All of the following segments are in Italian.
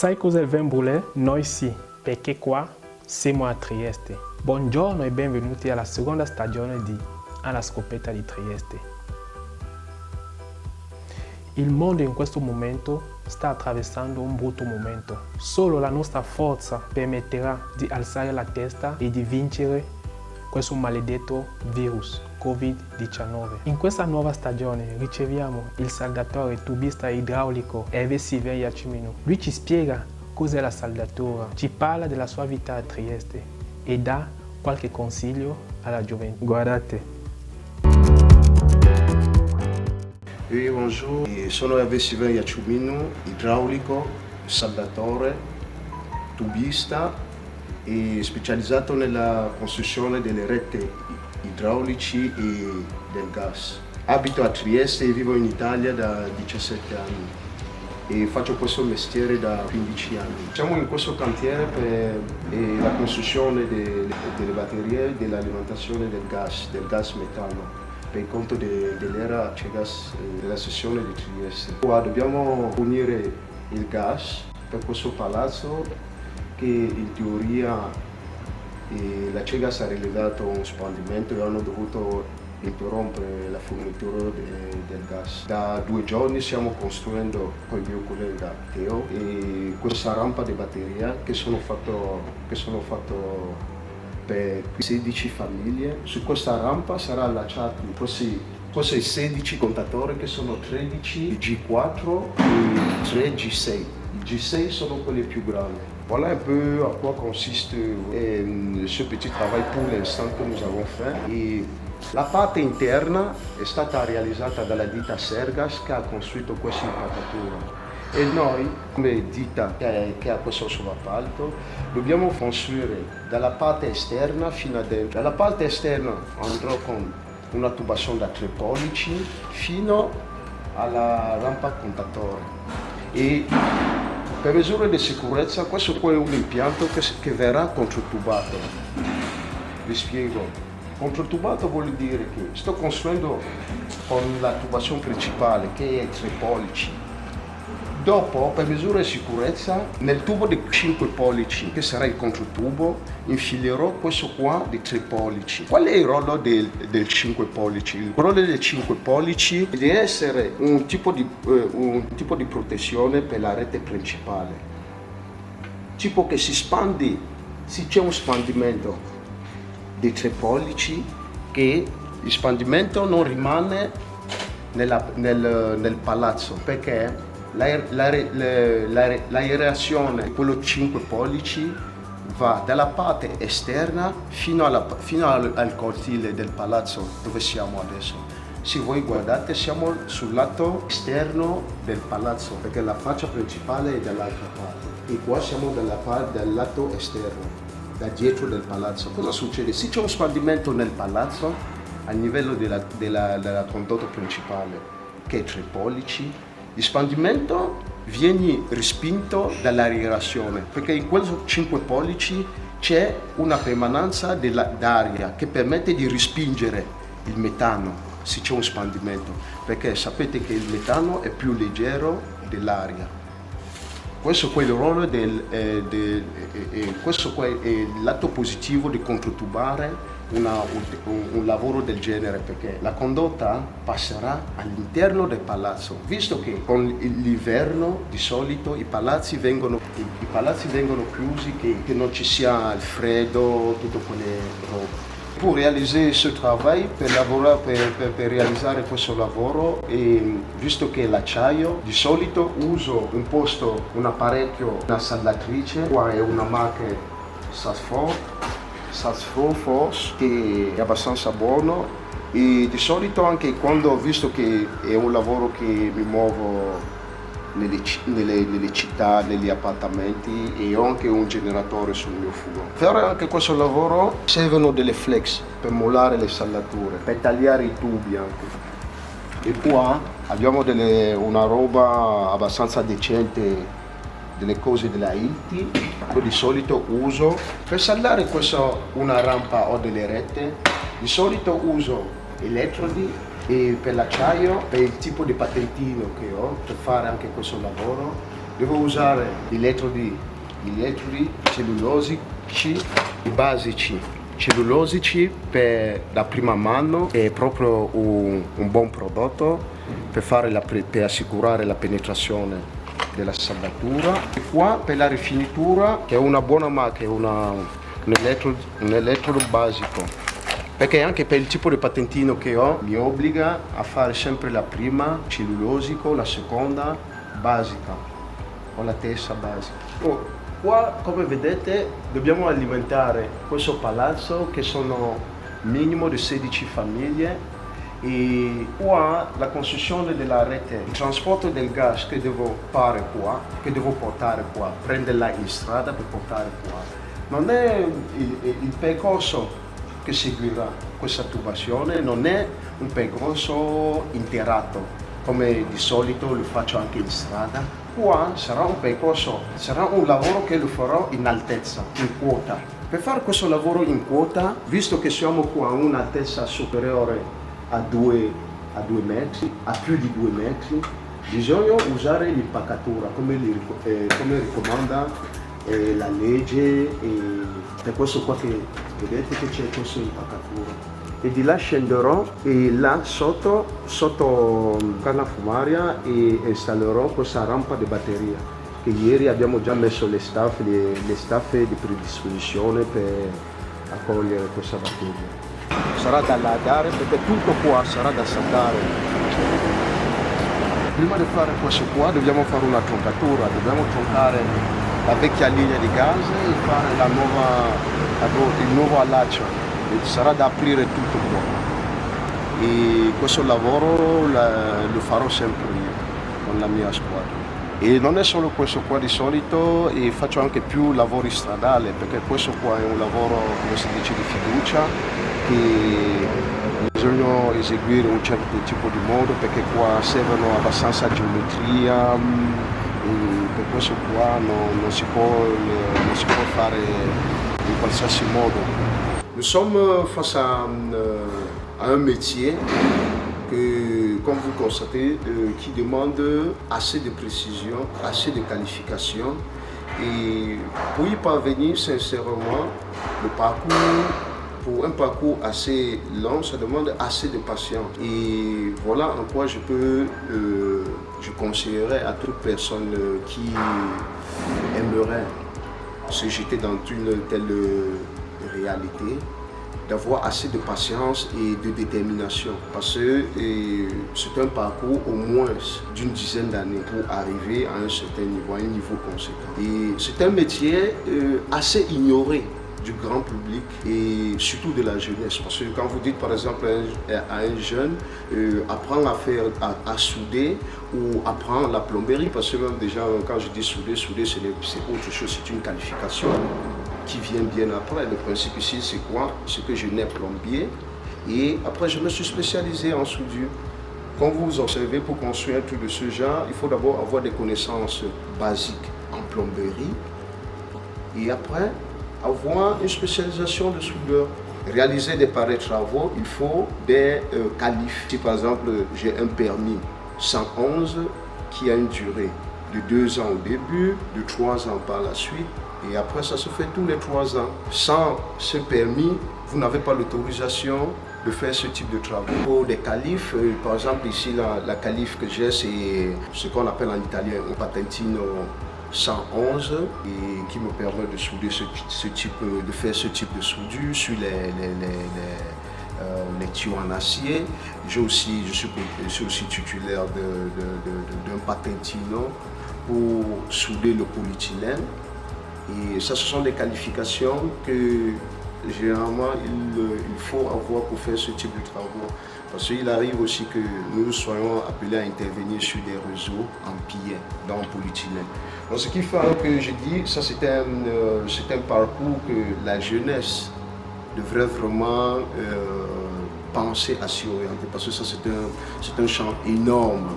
Sai cos'è il vin brûlé? Noi sì, perché qua siamo a Trieste. Buongiorno e benvenuti alla seconda stagione di Alla scoperta di Trieste. Il mondo in questo momento sta attraversando un brutto momento. Solo la nostra forza permetterà di alzare la testa e di vincere questo maledetto virus Covid-19. In questa nuova stagione riceviamo il saldatore tubista idraulico Hervé Sylvain Yachimino. Lui ci spiega cos'è la saldatura, ci parla della sua vita a Trieste e dà qualche consiglio alla gioventù. Guardate. Oui, bonjour, sono Hervé Sylvain Yachimino, idraulico, saldatore, tubista e specializzato nella costruzione delle reti idraulici e del gas. Abito a Trieste e vivo in Italia da 17 anni e faccio questo mestiere da 15 anni. Siamo in questo cantiere per la costruzione delle batterie e dell'alimentazione del gas metano, per conto dell'era Cegas della sezione di Trieste. Qua dobbiamo unire il gas per questo palazzo che in teoria la Cegas ha rilevato un spandimento e hanno dovuto interrompere la fornitura del gas. Da 2 giorni stiamo costruendo con il mio collega Teo e questa rampa di batteria che sono fatto per 16 famiglie. Su questa rampa sarà allacciati questi 16 contatori che sono 13 G4 e 3 G6. I G6 sono quelli più grandi. Voilà un peu à quoi consiste ce petit travail pour l'instant que nous avons fait. Et la parte interna è stata realizzata dalla ditta Sergas che ha costruito questa impalcatura. E noi, come ditta che ha questo subappalto, dobbiamo costruire dalla parte esterna fino a dentro. Dalla parte esterna andrò con una tubazione da 3 pollici fino alla rampa contatore. E per misure di sicurezza questo è un impianto che verrà controtubato. Vi spiego. Controtubato vuol dire che sto costruendo con la tubazione principale che è 3 pollici. Dopo, per misura di sicurezza, nel tubo di 5 pollici, che sarà il controtubo, infilerò questo qua di 3 pollici. Qual è il ruolo del 5 pollici? Il ruolo del 5 pollici deve essere un tipo di protezione per la rete principale. Tipo che si spandi, se c'è un spandimento di 3 pollici, che il spandimento non rimane nel palazzo, perché l'aerazione di quello 5 pollici va dalla parte esterna fino al cortile del palazzo dove siamo adesso. Se voi guardate siamo sul lato esterno del palazzo perché la faccia principale è dall'altra parte e qua siamo dal lato esterno, da dietro del palazzo. Cosa succede? Se c'è un spandimento nel palazzo a livello della condotta principale che è 3 pollici, il spandimento viene respinto dall'aerazione perché in quei 5 pollici c'è una permanenza d'aria che permette di respingere il metano se c'è un spandimento, perché sapete che il metano è più leggero dell'aria. Questo è il ruolo questo è il lato positivo di controtubare un lavoro del genere, perché la condotta passerà all'interno del palazzo, visto che con l'inverno di solito i palazzi vengono chiusi, che non ci sia il freddo, tutte quelle robe. Pour réaliser ce travail, per realizzare questo lavoro, e visto che l'acciaio, di solito uso un apparecchio, una saldatrice, qua è una marca Sasforce che è abbastanza buono, e di solito anche quando, visto che è un lavoro che mi muovo nelle città, negli appartamenti, e ho anche un generatore sul mio furgone. Per fare anche questo lavoro servono delle flex per mollare le saldature, per tagliare i tubi anche. E qua abbiamo una roba abbastanza decente, delle cose della Hilti, che di solito uso per saldare una rampa o delle rette. Di solito uso elettrodi e per l'acciaio, per il tipo di patentino che ho per fare anche questo lavoro, Devo usare gli elettrodi cellulosici e basici. Cellulosici per la prima mano è proprio un buon prodotto per assicurare la penetrazione della saldatura. E qua per la rifinitura che è una buona marca, un elettrodo basico. Perché anche per il tipo di patentino che ho mi obbliga a fare sempre la prima cellulosico, la seconda basica, o la terza basica. Qua come vedete dobbiamo alimentare questo palazzo che sono minimo di 16 famiglie e qua la costruzione della rete, il trasporto del gas che devo portare qua, prenderla in strada per portare qua. Non è il percorso che seguirà questa tubazione, non è un percorso interato come di solito lo faccio anche in strada. Qua sarà un percorso, sarà un lavoro che lo farò in altezza, in quota. Per fare questo lavoro in quota, visto che siamo qua a un'altezza superiore a 2 metri, a più di 2 metri, bisogna usare l'impaccatura come raccomanda la legge, e per questo qua che vedete che c'è questa impaccatura. E di là scenderò e là sotto canna fumaria e installerò questa rampa di batteria che ieri abbiamo già messo le staffe di predisposizione per accogliere questa batteria. Sarà da allargare perché tutto qua sarà da saldare. Prima di fare questo qua dobbiamo fare una troncatura, dobbiamo troncare la vecchia linea di gas e fare il nuovo allaccio. Sarà da aprire tutto qua e questo lavoro lo farò sempre io con la mia squadra. E non è solo questo qua di solito, e faccio anche più lavori stradali perché questo qua è un lavoro, come si dice, di fiducia che bisogna eseguire un certo tipo di modo perché qua servono abbastanza geometria e per questo qua non si può fare in qualsiasi modo. Nous sommes face à un métier que, comme vous constatez, qui demande assez de précision, assez de qualification. Et pour y parvenir, sincèrement, pour un parcours assez long, ça demande assez de patience. Et voilà en quoi je conseillerais à toute personne qui aimerait se jeter dans une telle réalité, d'avoir assez de patience et de détermination parce que c'est un parcours au moins d'une dizaine d'années pour arriver à un certain niveau, à un niveau conséquent. Et c'est un métier assez ignoré du grand public et surtout de la jeunesse, parce que quand vous dites par exemple à un jeune apprendre à souder ou apprendre la plomberie, parce que même déjà quand je dis souder c'est autre chose, c'est une qualification qui vient bien après. Le principe ici c'est quoi? C'est que je n'ai plombier et après je me suis spécialisé en soudure. Quand vous observez, pour construire un truc de ce genre, il faut d'abord avoir des connaissances basiques en plomberie et après avoir une spécialisation de soudeur. Réaliser des pareils travaux, il faut des qualifs. Si par exemple j'ai un permis 111 qui a une durée de 2 ans au début, de 3 ans par la suite, et après ça se fait tous les 3 ans. Sans ce permis, vous n'avez pas l'autorisation de faire ce type de travaux. Pour des qualifs, par exemple ici la qualif que j'ai, c'est ce qu'on appelle en italien un patentino 111 et qui me permet de souder de faire ce type de soudure sur les tuyaux en acier. Je suis aussi titulaire d'un patentino pour souder le polyéthylène. Et ça, ce sont des qualifications que généralement il faut avoir pour faire ce type de travaux. Parce qu'il arrive aussi que nous soyons appelés à intervenir sur des réseaux en pillet, dans le polyéthylène. Donc ce qui fait que je dis, ça c'est un parcours que la jeunesse devrait vraiment penser à s'y orienter. Parce que ça c'est un champ énorme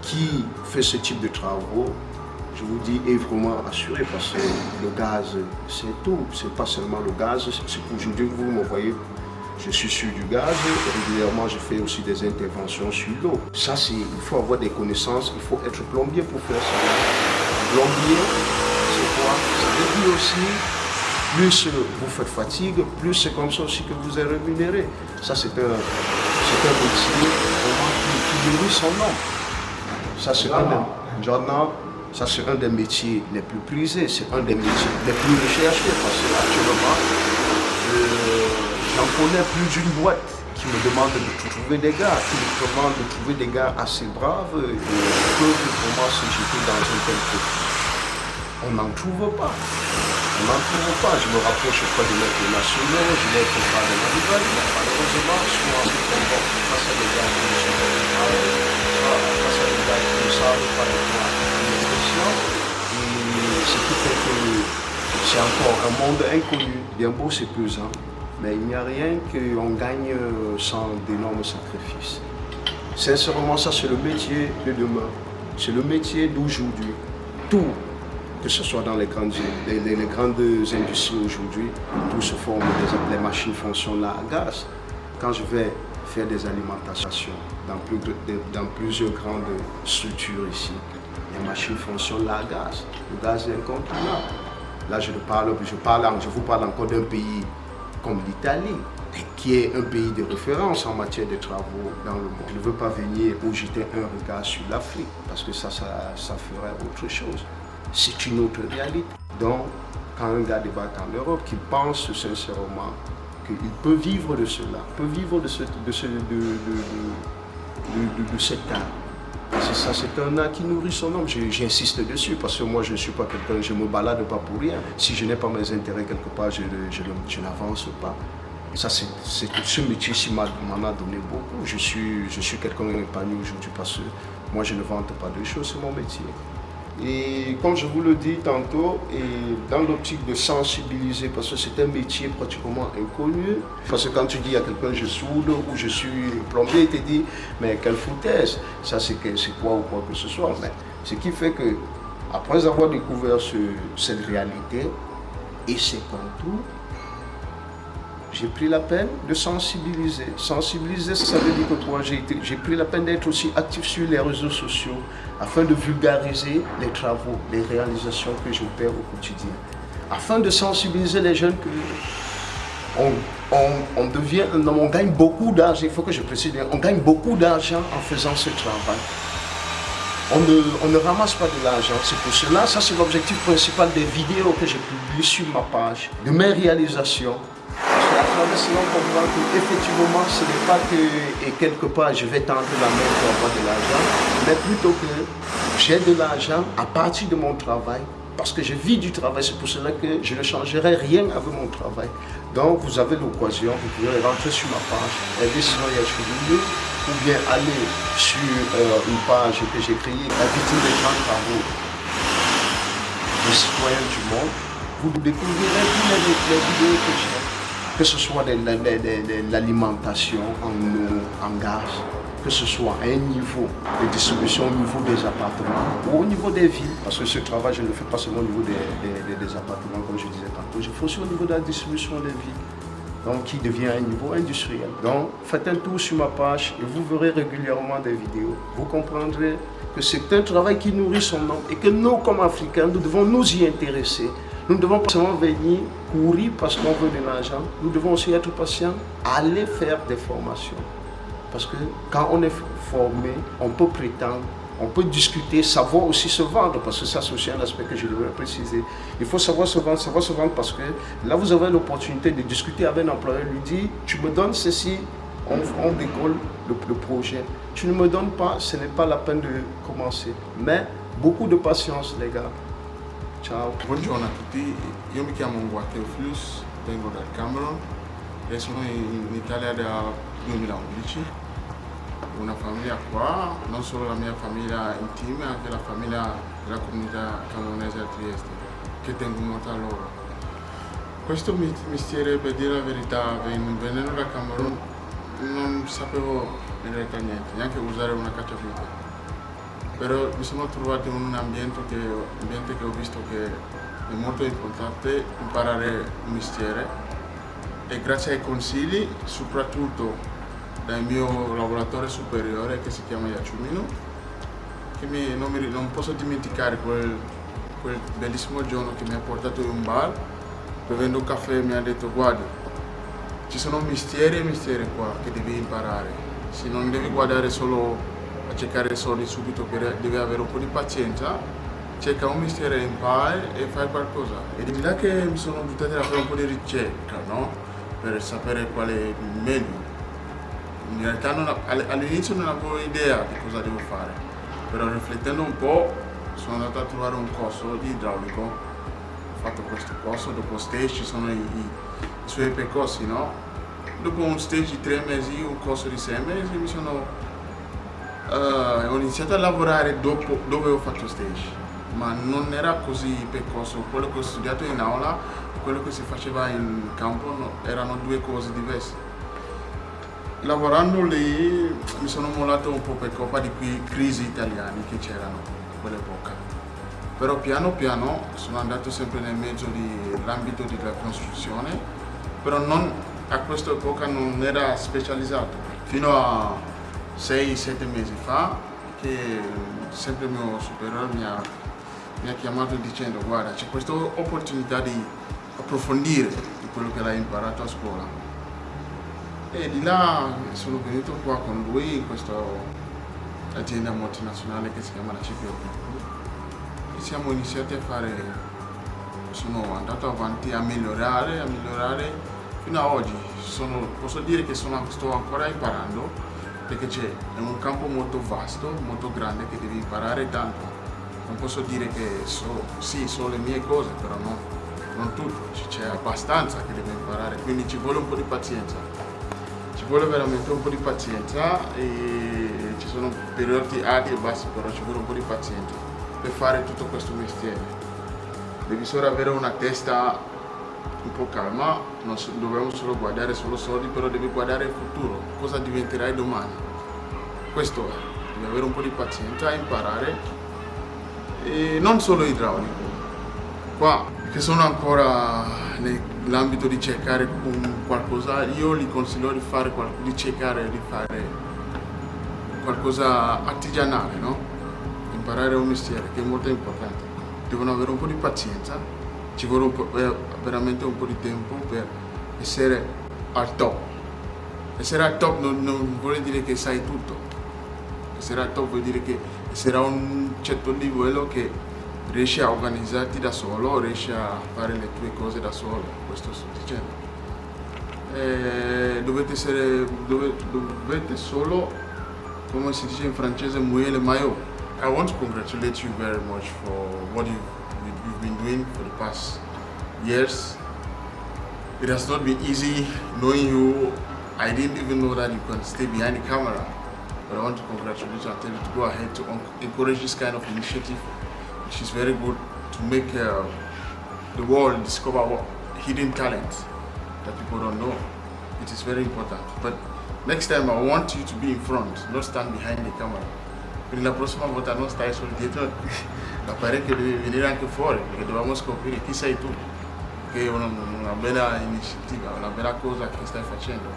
qui fait ce type de travaux. Je vous dis, est vraiment assuré parce que le gaz, c'est tout. C'est pas seulement le gaz. C'est aujourd'hui que vous me voyez, je suis sur du gaz. Régulièrement, je fais aussi des interventions sur l'eau. Ça, il faut avoir des connaissances. Il faut être plombier pour faire ça. plombier, c'est quoi? Ça veut dire aussi, plus vous faites fatigue, plus c'est comme ça aussi que vous êtes rémunéré. Ça, c'est un métier vraiment qui nourrit son nom. Ça, c'est un des métiers les plus prisés, c'est un des métiers les plus recherchés parce que actuellement, j'en connais plus d'une boîte qui me demande de trouver des gars, qui me demande de trouver des gars assez braves et que pour moi se jeter dans un tel truc. On n'en trouve pas. On n'en trouve pas. Je me rapproche auprès de l'être nationaux, je n'ai pas de la nouvelle, mais malheureusement, souvent on se comporte face à des gars qui ne sont pas face à des gars qui ne savent pas de quoi l'expression. Et ce qui fait que c'est encore un monde inconnu. Bien beau, c'est pesant, mais il n'y a rien qu'on gagne sans d'énormes sacrifices. Sincèrement, ça c'est le métier de demain. C'est le métier d'aujourd'hui. Tout. Que ce soit dans les grandes industries aujourd'hui, tout se forme, les machines fonctionnent là à gaz. Quand je vais faire des alimentations dans plusieurs grandes structures ici, les machines fonctionnent là à gaz. Le gaz est incontournable. Là, je vous parle encore d'un pays comme l'Italie, qui est un pays de référence en matière de travaux dans le monde. Je ne veux pas venir ou jeter un regard sur l'Afrique, parce que ça ferait autre chose. C'est une autre réalité. Donc, quand un gars débarque en Europe qui pense sincèrement qu'il peut vivre de cela, peut vivre de cet art. C'est ça, c'est un art qui nourrit son homme. J'insiste dessus parce que moi je ne suis pas quelqu'un, je ne me balade pas pour rien. Si je n'ai pas mes intérêts quelque part, je n'avance pas. Et ça, ce métier-ci m'en a donné beaucoup. Je suis quelqu'un épanoui aujourd'hui parce que moi je ne vante pas de choses, c'est mon métier. Et comme je vous le dis tantôt, et dans l'optique de sensibiliser, parce que c'est un métier pratiquement inconnu, parce que quand tu dis à quelqu'un je soude ou je suis plombier, il te dit mais quelle foutaise, ça c'est quoi ou quoi que ce soit. Mais ce qui fait que, après avoir découvert cette réalité et ses contours, j'ai pris la peine de sensibiliser. Sensibiliser, ça veut dire que toi, j'ai pris la peine d'être aussi actif sur les réseaux sociaux afin de vulgariser les travaux, les réalisations que j'opère au quotidien. Afin de sensibiliser les jeunes que on gagne beaucoup d'argent, il faut que je précise bien, on gagne beaucoup d'argent en faisant ce travail. On ne ramasse pas de l'argent, c'est pour cela, ça c'est l'objectif principal des vidéos que j'ai publiées sur ma page, de mes réalisations. À travers cela, on comprend qu'effectivement, ce n'est pas que quelque part je vais tendre la main pour avoir de l'argent, mais plutôt que j'ai de l'argent à partir de mon travail, parce que je vis du travail, c'est pour cela que je ne changerai rien avec mon travail. Donc vous avez l'occasion, vous pouvez rentrer sur ma page, ou bien aller sur une page que j'ai créée, la victime des grands travaux, les citoyens du monde. Vous découvrirez tous les vidéos que j'ai. Que ce soit de l'alimentation en eau, en gaz, que ce soit à un niveau de distribution au niveau des appartements ou au niveau des villes. Parce que ce travail, je ne le fais pas seulement au niveau des appartements, comme je disais tantôt, je fais aussi au niveau de la distribution des villes, donc qui devient un niveau industriel. Donc faites un tour sur ma page et vous verrez régulièrement des vidéos. Vous comprendrez que c'est un travail qui nourrit son nom et que nous, comme Africains, nous devons nous y intéresser. Nous ne devons pas seulement venir courir parce qu'on veut de l'argent, nous devons aussi être patients, aller faire des formations. Parce que quand on est formé, on peut prétendre, on peut discuter, savoir aussi se vendre, parce que ça c'est aussi un aspect que je devrais préciser. Il faut savoir se vendre parce que là vous avez l'opportunité de discuter avec un employeur, lui dire, tu me donnes ceci, on décolle le projet. Tu ne me donnes pas, ce n'est pas la peine de commencer. Mais beaucoup de patience les gars. Ciao. Buongiorno a tutti, io mi chiamo Matteo Flius, vengo dal Camerun e sono in Italia da 2011. Una famiglia qua, non solo la mia famiglia intima, anche la famiglia della comunità camerunese a Trieste, che tengo molto a loro. Questo mestiere, per dire la verità, venendo da Camerun non sapevo in realtà niente, neanche usare una cacciavite. Però mi sono trovato in un ambiente che ho visto che è molto importante imparare un mestiere e grazie ai consigli, soprattutto dal mio lavoratore superiore che si chiama Yachumino, che non posso dimenticare quel bellissimo giorno che mi ha portato in un bar, bevendo un caffè mi ha detto guarda, ci sono mestieri e mestieri qua che devi imparare, se non devi guardare solo a cercare soldi subito, devi avere un po' di pazienza, cerca un mestiere, impari e fai qualcosa. E di là che mi sono buttato a fare un po' di ricerca, no? Per sapere qual è il meglio. In realtà all'inizio non avevo idea di cosa devo fare, però riflettendo un po' sono andato a trovare un corso di idraulico, ho fatto questo corso, dopo stage ci sono i suoi percorsi, no? Dopo un stage di 3 mesi, un corso di 6 mesi, ho iniziato a lavorare dopo dove ho fatto stage, ma non era così il percorso, quello che ho studiato in aula e quello che si faceva in campo erano due cose diverse. Lavorando lì mi sono mollato un po' per colpa di quei crisi italiani che c'erano a quell'epoca. Però piano piano sono andato sempre nel mezzo dell'ambito della costruzione, però a questa epoca non era specializzato. Fino a 6-7 mesi fa che sempre il mio superiore mi ha chiamato dicendo guarda c'è questa opportunità di approfondire di quello che l'hai imparato a scuola. E di là sono venuto qua con lui in questa azienda multinazionale che si chiama la CPO. E siamo iniziati a fare, sono andato avanti a migliorare fino a oggi. Posso dire che sto ancora imparando perché è un campo molto vasto, molto grande che devi imparare tanto. Non posso dire che so le mie cose, però non tutto, c'è abbastanza che devo imparare, quindi ci vuole un po' di pazienza. Ci vuole veramente un po' di pazienza e ci sono periodi alti e bassi, però ci vuole un po' di pazienza per fare tutto questo mestiere. Devi solo avere una testa un po' calma, non dobbiamo solo guardare solo soldi, però devi guardare il futuro, cosa diventerai domani. Questo è, devi avere un po' di pazienza e imparare, e non solo idraulico. Qua, che sono ancora nell'ambito di cercare qualcosa, io gli consiglio di cercare di fare qualcosa artigianale, no? Imparare un mestiere che è molto importante. Devono avere un po' di pazienza, ci vuole veramente un po' di tempo per essere al top. Essere al top non vuol dire che sai tutto. Essere al top vuol dire che essere a un certo livello che riesci a organizzarti da solo, riesci a fare le tue cose da solo, questo sto dicendo. Dovete solo, come si dice in francese, mouiller le maillot. I want to congratulate you very much for what you've been doing for the past years. It has not been easy knowing you. I didn't even know that you can stay behind the camera. But I want to congratulate you and tell you to go ahead to encourage this kind of initiative, which is very good to make the world discover what hidden talents that people don't know. It is very important. But next time I want you to be in front, not stand behind the camera. Quindi la prossima volta non stai solo dietro l'apparecchio, devi venire anche fuori, perché dobbiamo scoprire chi sei tu. Che è una bella iniziativa, una bella cosa che stai facendo.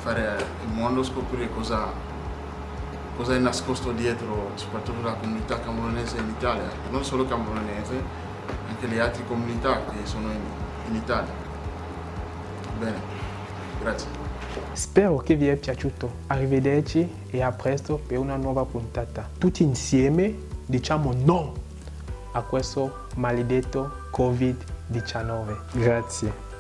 Fare il mondo scoprire cosa è nascosto dietro, soprattutto la comunità camerunese in Italia, non solo camerunese, anche le altre comunità che sono in Italia. Bene, grazie. Spero che vi è piaciuto. Arrivederci e a presto per una nuova puntata. Tutti insieme diciamo no a questo maledetto Covid-19. Grazie.